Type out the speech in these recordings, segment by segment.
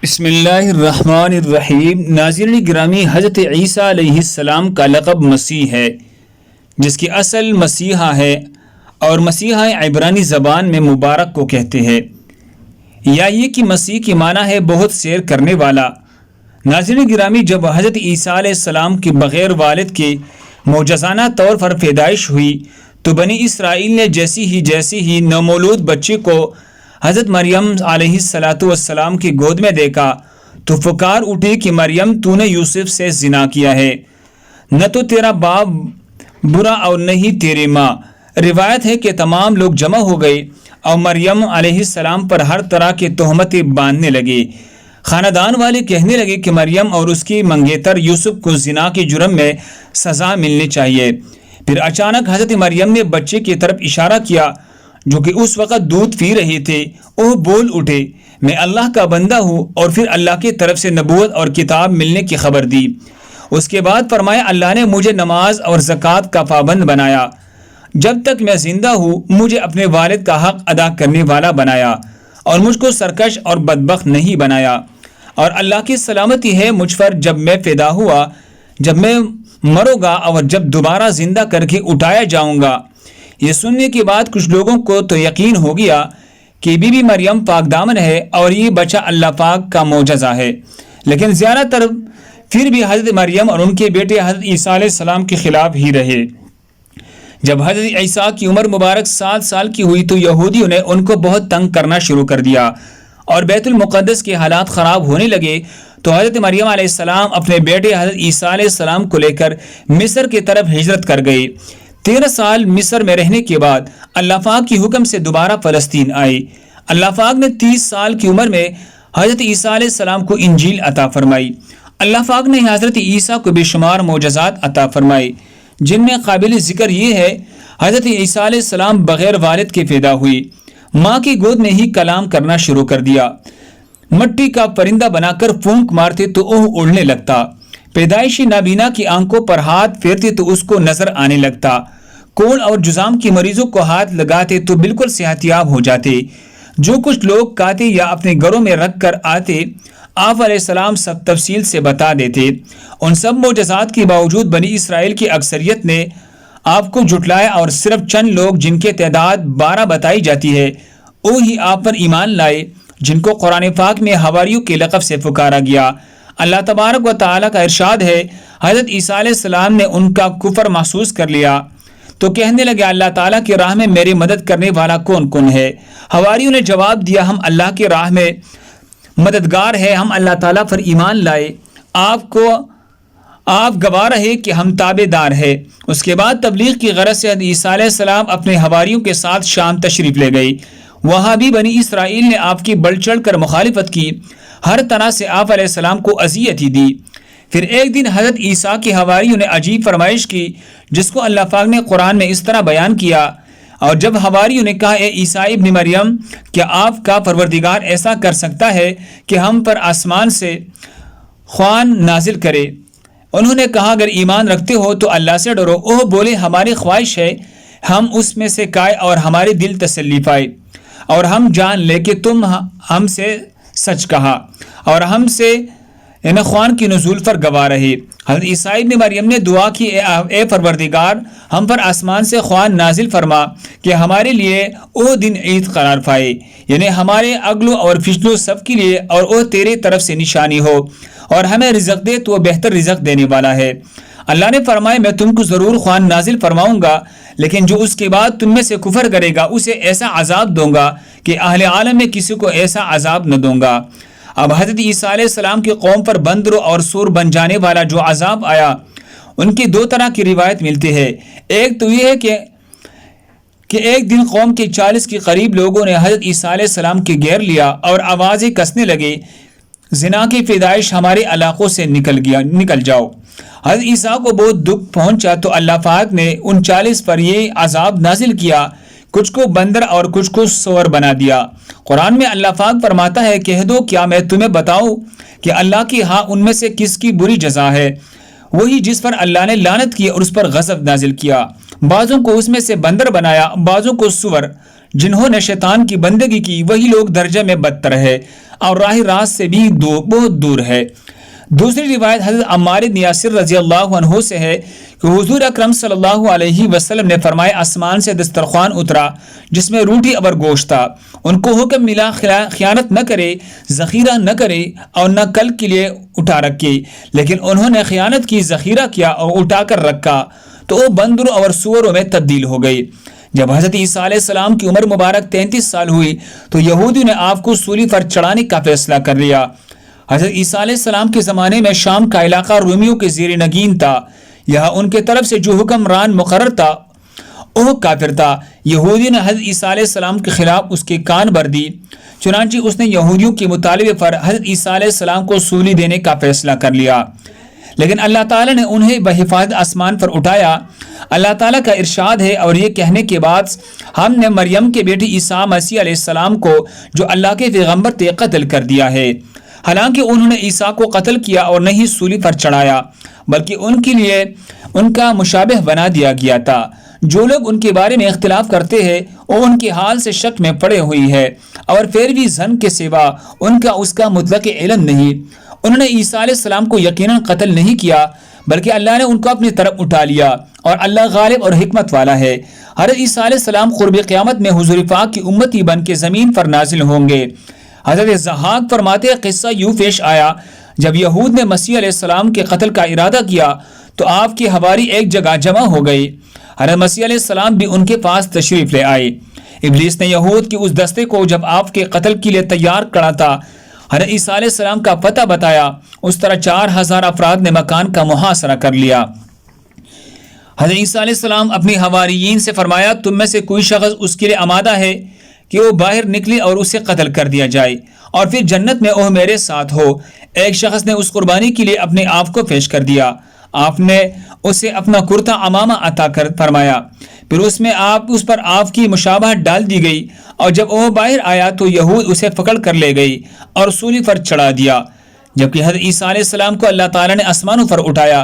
بسم اللہ الرحمن الرحیم۔ ناظرین گرامی، حضرت عیسیٰ علیہ السلام کا لقب مسیح ہے، جس کی اصل مسیحا ہے، اور مسیحا عبرانی زبان میں مبارک کو کہتے ہیں، یا یہ کہ مسیح کی معنی ہے بہت سیر کرنے والا۔ ناظرین گرامی، جب حضرت عیسیٰ علیہ السلام کی بغیر والد کے معجزانہ طور پر پیدائش ہوئی تو بنی اسرائیل نے جیسی ہی نومولود بچے کو حضرت مریم علیہ السلام کی گود میں دیکھا تو پکار اٹھی کہ مریم، تو نے یوسف سے زنا کیا ہے، نہ تو تیرا باپ برا اور نہ ہی تیری ماں۔ روایت ہے کہ تمام لوگ جمع ہو گئے اور مریم علیہ السلام پر ہر طرح کے تہمتیں باندھنے لگے۔ خاندان والے کہنے لگے کہ مریم اور اس کی منگیتر یوسف کو زنا کے جرم میں سزا ملنی چاہیے۔ پھر اچانک حضرت مریم نے بچے کی طرف اشارہ کیا جو کہ اس وقت دودھ پی رہے تھے۔ وہ بول اٹھے، میں اللہ کا بندہ ہوں، اور پھر اللہ کی طرف سے نبوت اور کتاب ملنے کی خبر دی۔ اس کے بعد فرمایا، اللہ نے مجھے نماز اور زکوٰۃ کا پابند بنایا، جب تک میں زندہ ہوں مجھے اپنے والد کا حق ادا کرنے والا بنایا، اور مجھ کو سرکش اور بدبخت نہیں بنایا، اور اللہ کی سلامتی ہے مجھ پر جب میں پیدا ہوا، جب میں مروں گا اور جب دوبارہ زندہ کر کے اٹھایا جاؤں گا۔ یہ سننے کے بعد کچھ لوگوں کو تو یقین ہو گیا کہ بی بی مریم پاک دامن ہے اور یہ بچہ اللہ پاک کا معجزہ ہے، لیکن زیادہ تر پھر بھی حضرت مریم اور ان کے بیٹے حضرت عیسیٰ علیہ السلام کے خلاف ہی رہے۔ جب حضرت عیسیٰ کی عمر مبارک 7 سال کی ہوئی تو یہودیوں نے ان کو بہت تنگ کرنا شروع کر دیا اور بیت المقدس کے حالات خراب ہونے لگے، تو حضرت مریم علیہ السلام اپنے بیٹے حضرت عیسیٰ علیہ السلام کو لے کر مصر کی طرف ہجرت کر گئے۔ 13 سال مصر میں رہنے کے بعد اللہ پاک کی حکم سے دوبارہ فلسطین آئے۔ اللہ پاک نے 30 سال کی عمر میں حضرت عیسیٰ علیہ السلام کو انجیل عطا فرمائی۔ اللہ پاک نے حضرت عیسیٰ کو بے شمار معجزات عطا فرمائے، جن میں قابل ذکر یہ ہے، حضرت عیسیٰ علیہ السلام بغیر والد کے پیدا ہوئی، ماں کی گود میں ہی کلام کرنا شروع کر دیا، مٹی کا پرندہ بنا کر پھونک مارتے تو وہ اڑنے لگتا، پیدائشی نابینا کی آنکھوں پر ہاتھ پھیرتے تو اس کو نظر آنے لگتا، کوڑ اور جزام کے مریضوں کو ہاتھ لگاتے تو بالکل صحت یاب ہو جاتے، جو کچھ لوگ کہتے یا اپنے گھروں میں رکھ کر آتے آپ علیہ السلام سب تفصیل سے بتا دیتے۔ ان سب معجزات کے باوجود بنی اسرائیل کی اکثریت نے آپ کو جھٹلایا، اور صرف چند لوگ جن کی تعداد 12 بتائی جاتی ہے وہی آپ پر ایمان لائے، جن کو قرآن پاک میں حواریوں کے لقب سے پکارا گیا۔ اللہ تبارک و تعالیٰ کا ارشاد ہے، حضرت عیسیٰ علیہ السلام نے ان کا کفر محسوس کر لیا تو کہنے لگے، اللہ تعالیٰ کی راہ میں میری مدد کرنے والا کون کون ہے؟ حواریوں نے جواب دیا، ہم اللہ کی راہ میں مددگار ہیں، ہم اللہ تعالیٰ پر ایمان لائے، آپ گواہ رہے کہ ہم تابع دار ہیں۔ اس کے بعد تبلیغ کی غرض سے عیسیٰ علیہ السلام اپنے حواریوں کے ساتھ شام تشریف لے گئی۔ وہاں بھی بنی اسرائیل نے آپ کی بڑھ چڑھ کر مخالفت کی، ہر طرح سے آپ علیہ السلام کو اذیت ہی دی۔ پھر ایک دن حضرت عیسیٰ کے حواریوں نے عجیب فرمائش کی، جس کو اللہ پاک نے قرآن میں اس طرح بیان کیا، اور جب حواریوں نے کہا، اے عیسیٰ ابن مریم، کیا آپ کا پروردگار ایسا کر سکتا ہے کہ ہم پر آسمان سے خوان نازل کرے؟ انہوں نے کہا، اگر ایمان رکھتے ہو تو اللہ سے ڈرو۔ وہ بولے، ہماری خواہش ہے ہم اس میں سے کھائے اور ہمارے دل تسلی پائے، اور ہم جان لے کہ تم ہم سے سچ کہا اور ہم سے خوان کی نزول پر گواہ رہے۔ حضرت عیسیٰ ابن مریم نے دعا کی، اے پروردگار، ہم پر آسمان سے خوان نازل فرما کہ ہمارے لیے وہ دن عید قرار پائے، یعنی ہمارے اگلوں اور پچھلوں سب کے لیے، اور وہ تیرے طرف سے نشانی ہو، اور ہمیں رزق دے تو وہ بہتر رزق دینے والا ہے۔ اللہ نے فرمایا، میں تم کو ضرور خوان نازل فرماؤں گا، لیکن جو اس کے بعد تم میں سے کفر کرے گا اسے ایسا عذاب دوں گا کہ اہل عالم میں کسی کو ایسا عذاب نہ دوں گا۔ اب حضرت عیسیٰ علیہ السلام کی قوم پر بندروں اور سور بن جانے والا جو عذاب آیا، ان کی 2 طرح کی روایت ملتی ہے۔ ایک تو یہ ہے کہ ایک دن قوم کے 40 کے قریب لوگوں نے حضرت عیسیٰ علیہ السلام کے گھیر لیا اور آوازیں کسنے لگے، زنا کی پیدائش ہمارے علاقوں سے نکل جاؤ۔ حضرت عیسیٰ کو بہت دکھ پہنچا تو اللہ پاک نے ان 40 پر یہ عذاب نازل کیا، کچھ کو بندر اور کچھ کو سور بنا دیا۔ قرآن میں اللہ پاک فرماتا ہے، کہہ دو کیا میں تمہیں بتاؤں کہ اللہ کی ہاں ان میں سے کس کی بری جزا ہے؟ وہی جس پر اللہ نے لعنت کی اور اس پر غضب نازل کیا، بعضوں کو اس میں سے بندر بنایا، بعضوں کو سور، جنہوں نے شیطان کی بندگی کی وہی لوگ درجہ میں بدتر ہے۔ اور راہ راست سے بھی بہت دور ہے۔ دوسری روایت حضرت عمار بن یاسر رضی اللہ عنہ سے ہے کہ حضور اکرم صلی اللہ علیہ وسلم نے فرمایا آسمان سے دسترخوان اترا جس میں روٹی اور گوشت تھا۔ ان کو حکم ملا خیانت نہ کرے، ذخیرہ نہ کرے اور نہ کل کے لیے اٹھا رکھے، لیکن انہوں نے خیانت کی، ذخیرہ کیا اور اٹھا کر رکھا تو وہ بندروں اور سوروں میں تبدیل ہو گئی۔ جب حضرت عیسیٰ علیہ السلام کی عمر مبارک 33 سال ہوئی تو یہودیوں نے آپ کو سولی پر چڑھانے کا فیصلہ کر لیا۔ حضرت عیسیٰ علیہ السلام کے زمانے میں شام کا علاقہ رومیوں کے زیر نگین تھا۔ یہاں ان کے طرف سے جو حکمران مقرر تھا وہ کافر تھا۔ یہودیوں نے حضرت عیسیٰ علیہ السلام کے خلاف اس کے کان بھر دی، چنانچہ اس نے یہودیوں کے مطالبے پر حضرت عیسیٰ علیہ السلام کو سولی دینے کا فیصلہ کر لیا، لیکن اللہ تعالیٰ نے انہیں بحفاظت آسمان پر اٹھایا۔ اللہ تعالیٰ کا ارشاد ہے، اور یہ کہنے کے بعد ہم نے مریم کے بیٹے عیسیٰ مسیح علیہ السلام کو جو اللہ کے پیغمبر تھے قتل کر دیا ہے، حالانکہ انہوں نے عیسیٰ کو قتل کیا اور نہیں سولی پر چڑھایا، بلکہ ان کے لیے ان کا مشابہ بنا دیا گیا تھا۔ جو لوگ ان کے بارے میں اختلاف کرتے ہیں وہ ان کے حال سے شک میں پڑے ہوئی ہے، اور پھر بھی ظن کے سوا ان کا اس کا مطلق علم نہیں۔ انہوں نے عیسیٰ علیہ السلام کو یقیناً قتل نہیں کیا، بلکہ اللہ نے ان کو اپنی طرف اٹھا لیا، اور اللہ غالب اور حکمت والا ہے۔ حضرت عیسیٰ علیہ السلام قرب قیامت میں حضور پاک کی امتی بن کے زمین پر نازل ہوں گے۔ حضرت ضحاک فرماتے ہیں قصہ یوں پیش آیا، جب یہود نے مسیح علیہ السلام کے قتل کا ارادہ کیا تو آپ کے حواری ایک جگہ جمع ہو گئی۔ حضرت مسیح علیہ السلام بھی ان کے پاس تشریف لے آئے۔ ابلیس نے یہود کے اس دستے کو جب آپ کے قتل کے لیے تیار کرا تھا، حضرت عیسیٰ علیہ السلام کا پتہ بتایا، اس طرح 4000 افراد نے مکان کا محاصرہ کر لیا۔ حضرت عیسیٰ علیہ السلام اپنی حواریین سے فرمایا، تم میں سے کوئی شخص اس کے لیے آمادہ ہے کہ وہ باہر نکلے اور اسے قتل کر دیا جائے اور پھر جنت میں وہ میرے ساتھ ہو۔ ایک شخص نے اس قربانی کے لیے اپنے آپ کو پیش کر دیا۔ آپ نے اسے اپنا کرتا امامہ عطا کر فرمایا، پھر اس پر آپ کی مشابہت ڈال دی گئی، اور جب وہ باہر آیا تو یہود اسے پکڑ کر لے گئی اور سولی پر چڑھا دیا، جبکہ حضرت عیسیٰ علیہ السلام کو اللہ تعالیٰ نے آسمانوں پر اٹھایا۔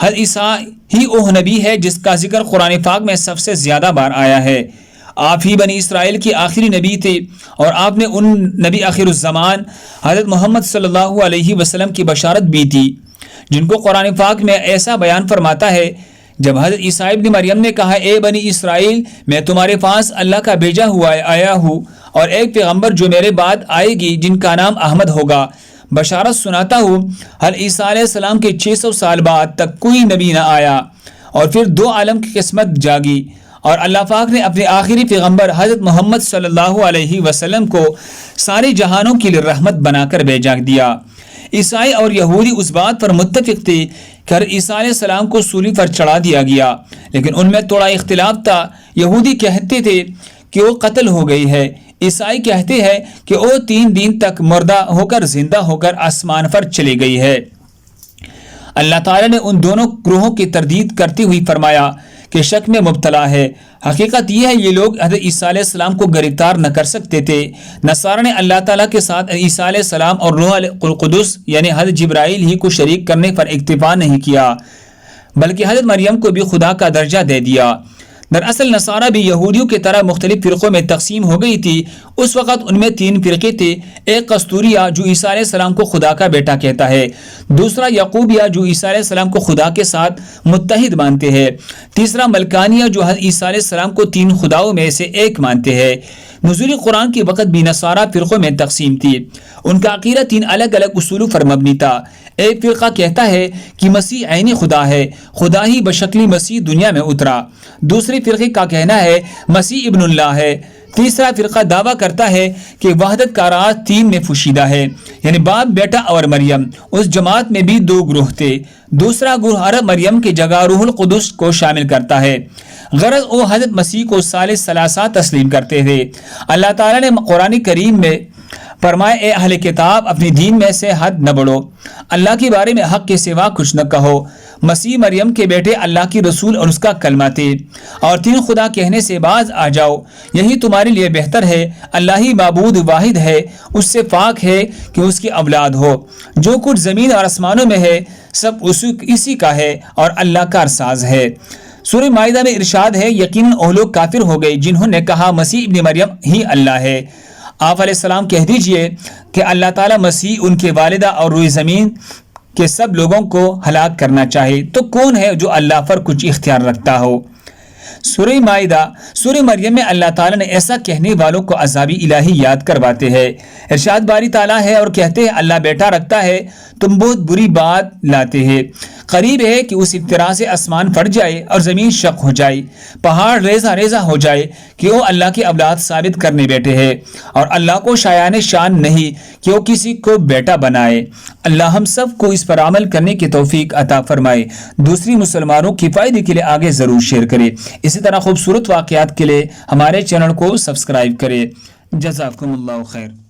حضرت عیسیٰ ہی وہ نبی ہے جس کا ذکر قرآن پاک میں سب سے زیادہ بار آیا ہے۔ آپ ہی بنی اسرائیل کی آخری نبی تھے، اور آپ نے ان نبی آخر الزمان حضرت محمد صلی اللہ علیہ وسلم کی بشارت بھی دی، جن کو قرآن پاک میں ایسا بیان فرماتا ہے۔ جب حضرت عیسیٰ ابن مریم نے کہا، اے بنی اسرائیل، میں تمہارے پاس اللہ کا بھیجا ہوا آیا ہوں، اور ایک پیغمبر جو میرے بعد آئے گی جن کا نام احمد ہوگا، بشارت سناتا ہوں۔ حضرت عیسیٰ علیہ السلام کے 600 سال بعد تک کوئی نبی نہ آیا، اور پھر دو عالم کی قسمت جاگی، اور اللہ پاک نے اپنے آخری پیغمبر حضرت محمد صلی اللہ علیہ وسلم کو سارے جہانوں کے لیے رحمت بنا کر بھیجا دیا۔ عیسائی اور یہودی اس بات پر متفق تھے کہ عیسیٰ علیہ السلام کو سولی پر چڑھا دیا گیا، لیکن ان میں تھوڑا اختلاف تھا۔ یہودی کہتے تھے کہ وہ قتل ہو گئی ہے، عیسائی کہتے ہیں کہ وہ 3 دن تک مردہ ہو کر زندہ ہو کر آسمان پر چلی گئی ہے۔ اللہ تعالیٰ نے ان دونوں گروہوں کی تردید کرتے ہوئے فرمایا کہ شک میں مبتلا ہے۔ حقیقت یہ ہے یہ لوگ حضرت عیسیٰ علیہ السلام کو گرفتار نہ کر سکتے تھے۔ نصارہ نے اللہ تعالیٰ کے ساتھ عیسیٰ علیہ السلام اور روح القدس یعنی حضرت جبرائیل ہی کو شریک کرنے پر اکتفا نہیں کیا، بلکہ حضرت مریم کو بھی خدا کا درجہ دے دیا۔ دراصل نصارہ بھی یہودیوں کی طرح مختلف فرقوں میں تقسیم ہو گئی تھی۔ اس وقت ان میں 3 فرقے تھے، ایک قسطوریہ جو عیسیٰ علیہ السلام کو خدا کا بیٹا کہتا ہے، دوسرا یعقوبیہ جو عیسیٰ علیہ السلام کو خدا کے ساتھ متحد مانتے ہیں، تیسرا ملکانیہ جو حضرت عیسیٰ علیہ السلام کو 3 خداؤں میں سے ایک مانتے ہیں۔ نزول قرآن کے وقت بھی نصارہ فرقوں میں تقسیم تھی۔ ان کا عقیدہ 3 الگ الگ اصولوں پر مبنی تھا۔ ایک فرقہ کہتا ہے کہ مسیح عینی خدا ہے، خدا ہی بشکل مسیح دنیا میں اترا۔ دوسرے فرقے کا کہنا ہے مسیح ابن اللہ ہے۔ تیسرا فرقہ دعویٰ کرتا ہے کہ وحدت کا راز 3 میں پوشیدہ ہے، یعنی باپ، بیٹا اور مریم۔ اس جماعت میں بھی 2 گروہ تھے۔ دوسرا گروہ حضرت مریم کی جگہ روح القدس کو شامل کرتا ہے، غرض وہ حضرت مسیح کو ثالث ثلاثہ تسلیم کرتے تھے۔ اللہ تعالیٰ نے قرآن کریم میں فرمائے، اے اہل کتاب، اپنی دین میں سے حد نہ بڑھو، اللہ کے بارے میں حق کے سوا کچھ نہ کہو۔ مسیح مریم کے بیٹے اللہ کی رسول اور اس کا کلمہ تھے، اور 3 خدا کہنے سے باز آ جاؤ، یہی تمہارے لیے بہتر ہے۔ اللہ ہی معبود واحد ہے، اس سے پاک ہے کہ اس کی اولاد ہو۔ جو کچھ زمین اور آسمانوں میں ہے سب اسی کا ہے، اور اللہ کارساز ہے۔ سورہ مائدہ میں ارشاد ہے، یقیناً وہ لوگ کافر ہو گئے جنہوں نے کہا مسیح ابن مریم ہی اللہ ہے۔ آپ علیہ السلام کہہ دیجئے کہ اللہ تعالیٰ مسیح، ان کے والدہ اور روئے زمین کے سب لوگوں کو ہلاک کرنا چاہے تو کون ہے جو اللہ پر کچھ اختیار رکھتا ہو؟ سورہ مائدہ سورہ مریم میں اللہ تعالیٰ نے ایسا کہنے والوں کو عذاب الہی یاد کرواتے ہیں۔ ارشاد باری تعالیٰ ہے اور کہتے ہیں اللہ بیٹا رکھتا ہے، تم بہت بری بات لاتے ہیں۔ قریب ہے کہ اس افطرا سے آسمان پھٹ جائے اور زمین شق ہو جائے، پہاڑ ریزہ ریزہ ہو جائے کہ وہ اللہ کی اولاد ثابت کرنے بیٹھے ہیں، اور اللہ کو شایان شان نہیں کہ وہ کسی کو بیٹا بنائے۔ اللہ ہم سب کو اس پر عمل کرنے کی توفیق عطا فرمائے۔ دوسری مسلمانوں کی فائدے کے لیے آگے ضرور شیئر کرے۔ اسی طرح خوبصورت واقعات کے لیے ہمارے چینل کو سبسکرائب کرے۔ جزاکم اللہ خیر۔